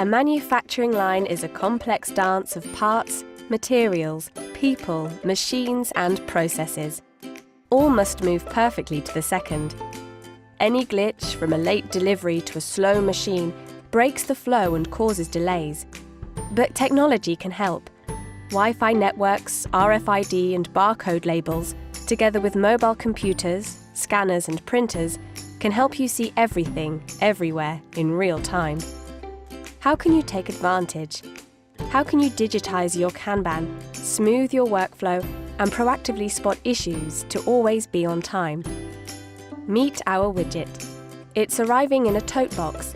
A manufacturing line is a complex dance of parts, materials, people, machines, and processes. All must move perfectly to the second. Any glitch, from a late delivery to a slow machine, breaks the flow and causes delays. But technology can help. Wi-Fi networks, RFID and barcode labels, together with mobile computers, scanners and printers, can help you see everything, everywhere, in real time. How can you take advantage? How can you digitize your Kanban, smooth your workflow, and proactively spot issues to always be on time? Meet our widget. It's arriving in a tote box.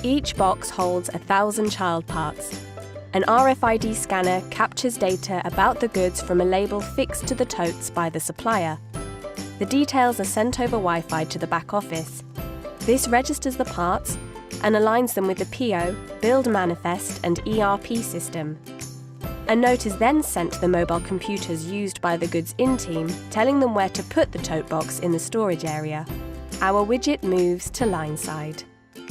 Each box holds 1,000 child parts. An RFID scanner captures data about the goods from a label fixed to the totes by the supplier. The details are sent over Wi-Fi to the back office. This registers the parts and aligns them with the PO, build manifest and ERP system. A note is then sent to the mobile computers used by the goods in team, telling them where to put the tote box in the storage area. Our widget moves to line side.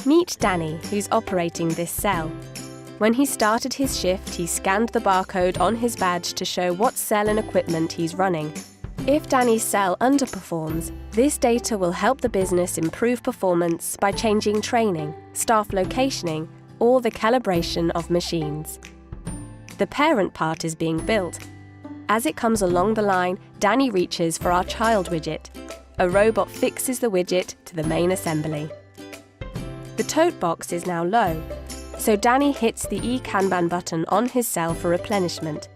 Meet Danny, who's operating this cell. When he started his shift, he scanned the barcode on his badge to show what cell and equipment he's running. If Danny's cell underperforms, this data will help the business improve performance by changing training, staff locationing, or the calibration of machines. The parent part is being built. As it comes along the line, Danny reaches for our child widget. A robot fixes the widget to the main assembly. The tote box is now low, so Danny hits the eKanban button on his cell for replenishment.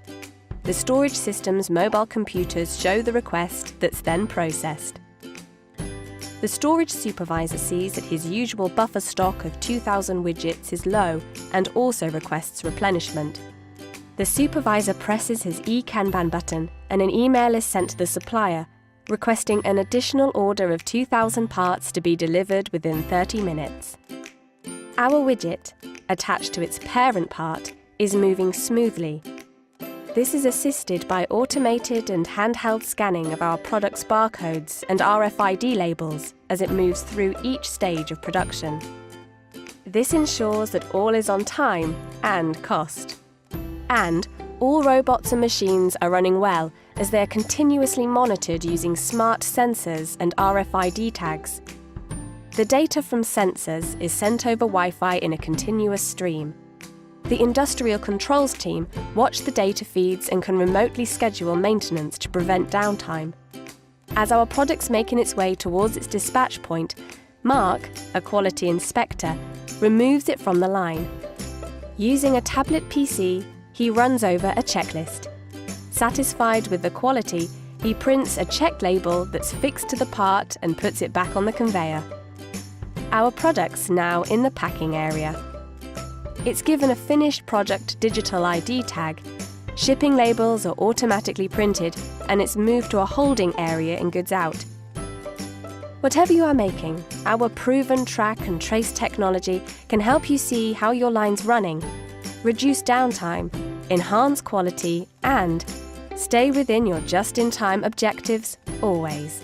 The storage system's mobile computers show the request that's then processed. The storage supervisor sees that his usual buffer stock of 2,000 widgets is low and also requests replenishment. The supervisor presses his eKanban button and an email is sent to the supplier, requesting an additional order of 2,000 parts to be delivered within 30 minutes. Our widget, attached to its parent part, is moving smoothly. This is assisted by automated and handheld scanning of our product's barcodes and RFID labels as it moves through each stage of production. This ensures that all is on time and cost. And all robots and machines are running well as they are continuously monitored using smart sensors and RFID tags. The data from sensors is sent over Wi-Fi in a continuous stream. The industrial controls team watch the data feeds and can remotely schedule maintenance to prevent downtime. As our product's making its way towards its dispatch point, Mark, a quality inspector, removes it from the line. Using a tablet PC, he runs over a checklist. Satisfied with the quality, he prints a check label that's fixed to the part and puts it back on the conveyor. Our product's now in the packing area. It's given a finished product digital ID tag. Shipping labels are automatically printed and it's moved to a holding area in goods out. Whatever you are making, our proven track and trace technology can help you see how your line's running, reduce downtime, enhance quality, and stay within your just-in-time objectives always.